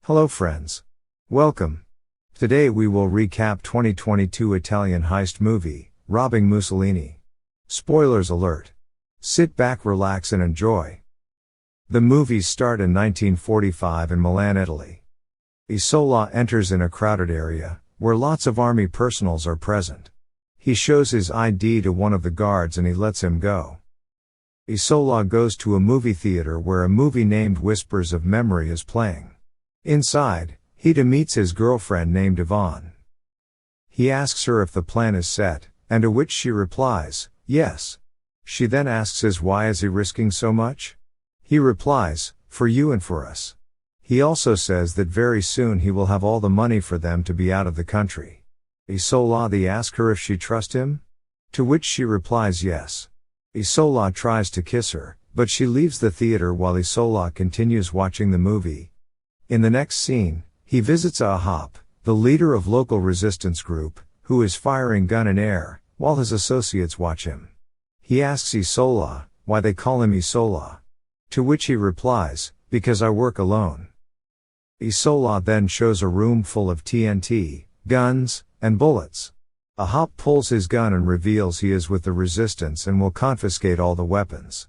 Hello friends. Welcome. Today we will recap 2022 Italian heist movie, Robbing Mussolini. Spoilers alert. Sit back, relax and enjoy. The movies start in 1945 in Milan, Italy. Isola enters in a crowded area, where lots of army personals are present. He shows his ID to one of the guards and he lets him go. Isola goes to a movie theater where a movie named Whispers of Memory is playing. Inside, he meets his girlfriend named Yvonne. He asks her if the plan is set, and to which she replies, yes. She then asks him why is he risking so much? He replies, for you and for us. He also says that very soon he will have all the money for them to be out of the country. Isola asks her if she trusts him? To which she replies yes. Isola tries to kiss her, but she leaves the theater while Isola continues watching the movie. In the next scene, he visits Ahop, the leader of local resistance group, who is firing gun in air, while his associates watch him. He asks Isola why they call him Isola. To which he replies, because I work alone. Isola then shows a room full of TNT, guns, and bullets. Ahop pulls his gun and reveals he is with the resistance and will confiscate all the weapons.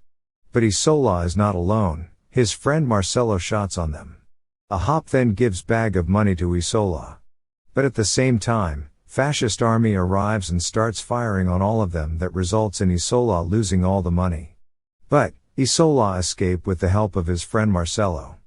But Isola is not alone, his friend Marcello shots on them. Ahop then gives bag of money to Isola. But at the same time, fascist army arrives and starts firing on all of them that results in Isola losing all the money. But, Isola escape with the help of his friend Marcello.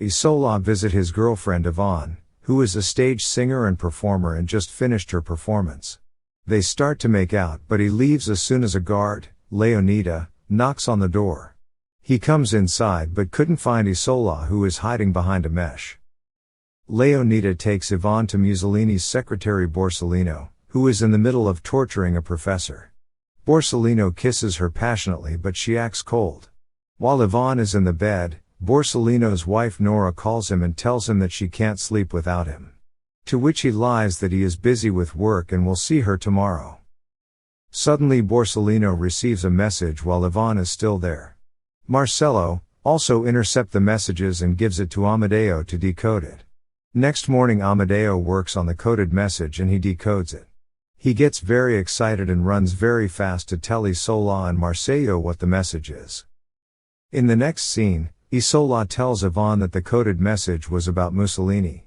Isola visit his girlfriend Yvonne, who is a stage singer and performer and just finished her performance. They start to make out but he leaves as soon as a guard, Leonida, knocks on the door. He comes inside but couldn't find Isola who is hiding behind a mesh. Leonida takes Yvonne to Mussolini's secretary Borsalino, who is in the middle of torturing a professor. Borsalino kisses her passionately but she acts cold. While Yvonne is in the bed, Borsalino's wife Nora calls him and tells him that she can't sleep without him. To which he lies that he is busy with work and will see her tomorrow. Suddenly Borsalino receives a message while Yvonne is still there. Marcello also intercepts the messages and gives it to Amedeo to decode it. Next morning Amedeo works on the coded message and he decodes it. He gets very excited and runs very fast to tell Isola and Marcello what the message is. In the next scene, Isola tells Yvonne that the coded message was about Mussolini.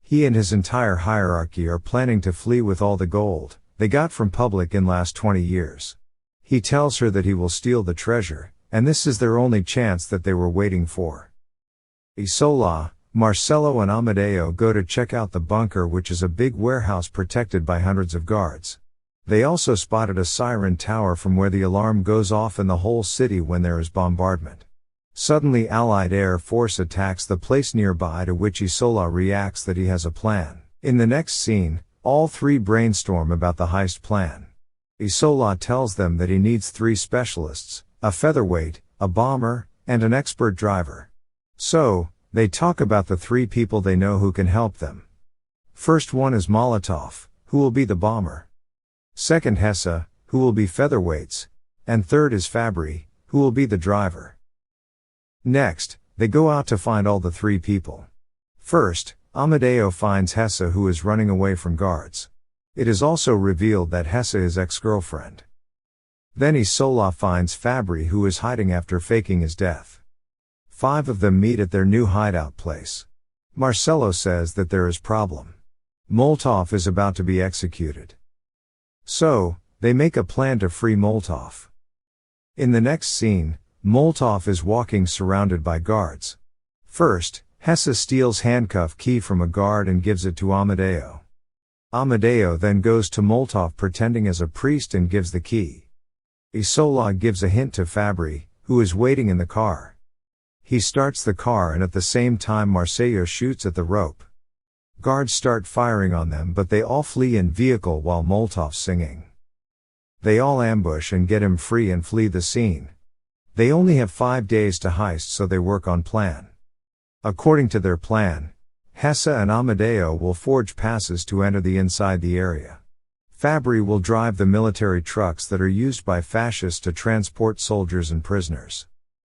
He and his entire hierarchy are planning to flee with all the gold they got from public in last 20 years. He tells her that he will steal the treasure, and this is their only chance that they were waiting for. Isola, Marcello and Amedeo go to check out the bunker, which is a big warehouse protected by hundreds of guards. They also spotted a siren tower from where the alarm goes off in the whole city when there is bombardment. Suddenly Allied Air Force attacks the place nearby, to which Isola reacts that he has a plan. In the next scene, all three brainstorm about the heist plan. Isola tells them that he needs 3 specialists, a featherweight, a bomber, and an expert driver. So, they talk about the 3 people they know who can help them. First one is Molotov, who will be the bomber. Second Hesse, who will be featherweights. And third is Fabri, who will be the driver. Next, they go out to find all the 3 people. First, Amedeo finds Hesse who is running away from guards. It is also revealed that Hesse is ex-girlfriend. Then Isola finds Fabri who is hiding after faking his death. 5 of them meet at their new hideout place. Marcello says that there is problem. Molotov is about to be executed. So, they make a plan to free Molotov. In the next scene, Molotov is walking surrounded by guards. First, Hesse steals handcuff key from a guard and gives it to Amedeo. Amedeo then goes to Molotov pretending as a priest and gives the key. Isola gives a hint to Fabri, who is waiting in the car. He starts the car and at the same time Marcello shoots at the rope. Guards start firing on them but they all flee in vehicle while Molotov's singing. They all ambush and get him free and flee the scene. They only have 5 days to heist, so they work on plan. According to their plan, Hesse and Amedeo will forge passes to enter inside the area. Fabri will drive the military trucks that are used by fascists to transport soldiers and prisoners.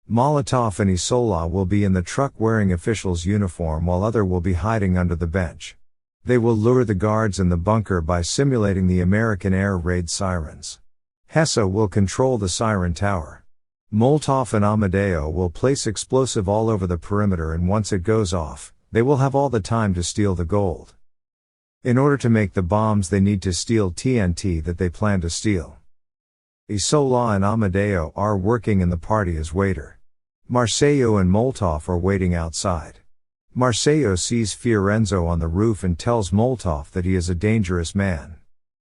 Molotov and Isola will be in the truck wearing official's uniform while other will be hiding under the bench. They will lure the guards in the bunker by simulating the American air raid sirens. Hesse will control the siren tower. Molotov and Amedeo will place explosive all over the perimeter, and once it goes off, they will have all the time to steal the gold. In order to make the bombs they need to steal TNT that they plan to steal. Isola and Amedeo are working in the party as waiter. Marcello and Molotov are waiting outside. Marcello sees Fiorenzo on the roof and tells Molotov that he is a dangerous man.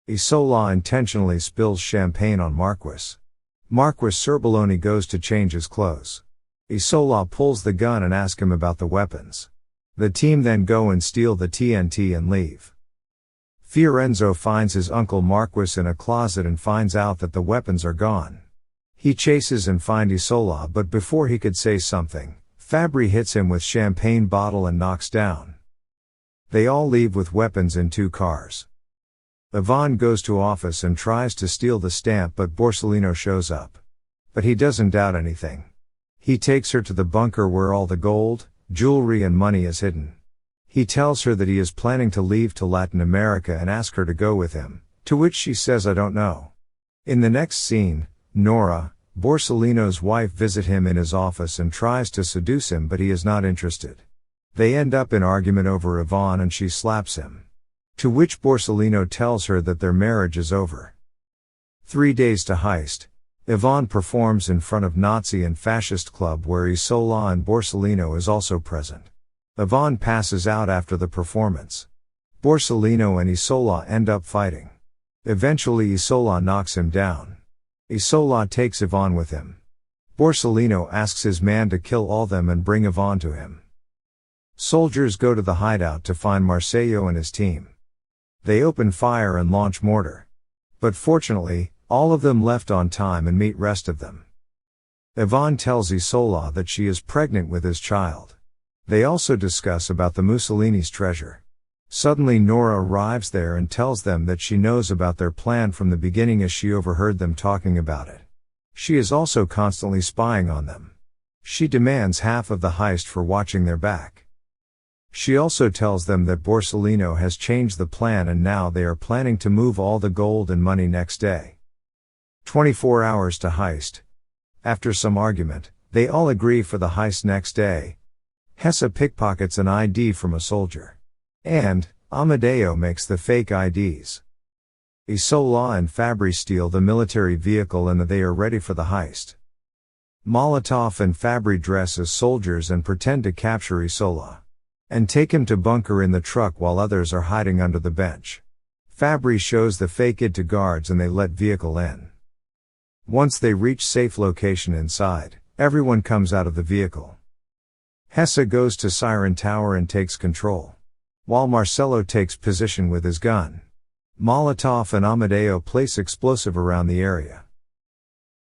Isola intentionally spills champagne on Marquis. Marquis Cerboloni goes to change his clothes. Isola pulls the gun and asks him about the weapons. The team then go and steal the TNT and leave. Fiorenzo finds his uncle Marquis in a closet and finds out that the weapons are gone. He chases and finds Isola, but before he could say something, Fabri hits him with champagne bottle and knocks down. They all leave with weapons in 2 cars. Yvonne goes to office and tries to steal the stamp, but Borsalino shows up. But he doesn't doubt anything. He takes her to the bunker where all the gold, jewelry and money is hidden. He tells her that he is planning to leave to Latin America and asks her to go with him, to which she says, "I don't know." In the next scene, Nora, Borsalino's wife, visits him in his office and tries to seduce him, but he is not interested. They end up in argument over Yvonne and she slaps him. To which Borsalino tells her that their marriage is over. 3 days to Heist. Yvonne performs in front of Nazi and fascist club where Isola and Borsalino is also present. Yvonne passes out after the performance. Borsalino and Isola end up fighting. Eventually Isola knocks him down. Isola takes Yvonne with him. Borsalino asks his man to kill all them and bring Yvonne to him. Soldiers go to the hideout to find Marcello and his team. They open fire and launch mortar. But fortunately, all of them left on time and meet rest of them. Yvonne tells Isola that she is pregnant with his child. They also discuss about the Mussolini's treasure. Suddenly Nora arrives there and tells them that she knows about their plan from the beginning as she overheard them talking about it. She is also constantly spying on them. She demands half of the heist for watching their back. She also tells them that Borsalino has changed the plan and now they are planning to move all the gold and money next day. 24 hours to Heist. After some argument, they all agree for the heist next day. Hesse pickpockets an ID from a soldier. And Amedeo makes the fake IDs. Isola and Fabri steal the military vehicle and they are ready for the heist. Molotov and Fabri dress as soldiers and pretend to capture Isola. And take him to bunker in the truck while others are hiding under the bench. Fabri shows the fake ID to guards and they let vehicle in. Once they reach safe location inside, everyone comes out of the vehicle. Hesse goes to Siren Tower and takes control. While Marcello takes position with his gun. Molotov and Amedeo place explosive around the area.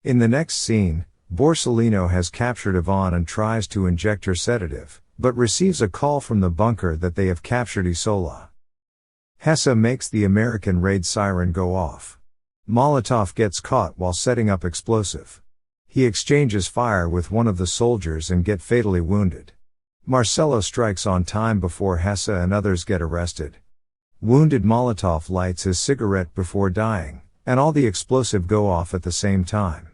In the next scene, Borsalino has captured Yvonne and tries to inject her sedative, but receives a call from the bunker that they have captured Isola. Hesse makes the American raid siren go off. Molotov gets caught while setting up explosive. He exchanges fire with one of the soldiers and gets fatally wounded. Marcello strikes on time before Hesse and others get arrested. Wounded Molotov lights his cigarette before dying, and all the explosive go off at the same time.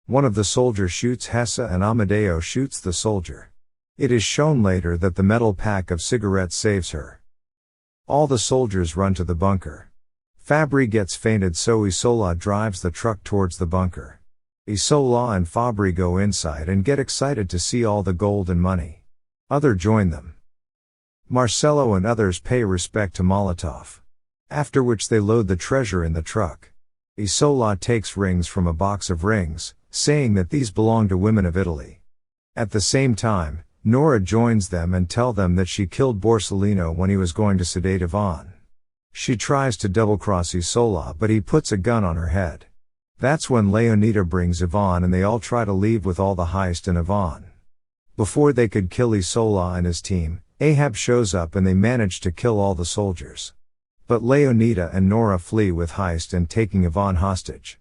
One of the soldiers shoots Hesse and Amedeo shoots the soldier. It is shown later that the metal pack of cigarettes saves her. All the soldiers run to the bunker. Fabri gets fainted so Isola drives the truck towards the bunker. Isola and Fabri go inside and get excited to see all the gold and money. Other join them. Marcello and others pay respect to Molotov. After which they load the treasure in the truck. Isola takes rings from a box of rings, saying that these belong to women of Italy. At the same time, Nora joins them and tells them that she killed Borsalino when he was going to sedate Yvonne. She tries to double-cross Isola but he puts a gun on her head. That's when Leonida brings Yvonne and they all try to leave with all the heist and Yvonne. Before they could kill Isola and his team, Ahab shows up and they manage to kill all the soldiers. But Leonida and Nora flee with Heist and taking Yvonne hostage.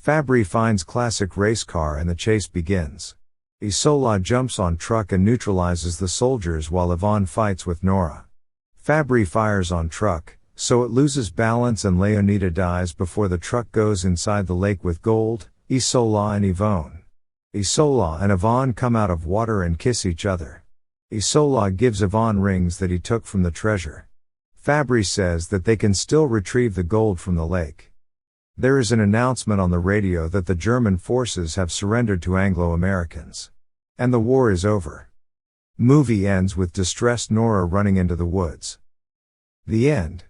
Fabri finds classic race car and the chase begins. Isola jumps on truck and neutralizes the soldiers while Yvonne fights with Nora. Fabri fires on truck, so it loses balance and Leonida dies before the truck goes inside the lake with gold, Isola and Yvonne. Isola and Yvonne come out of water and kiss each other. Isola gives Yvonne rings that he took from the treasure. Fabri says that they can still retrieve the gold from the lake. There is an announcement on the radio that the German forces have surrendered to Anglo-Americans. And the war is over. Movie ends with distressed Nora running into the woods. The end.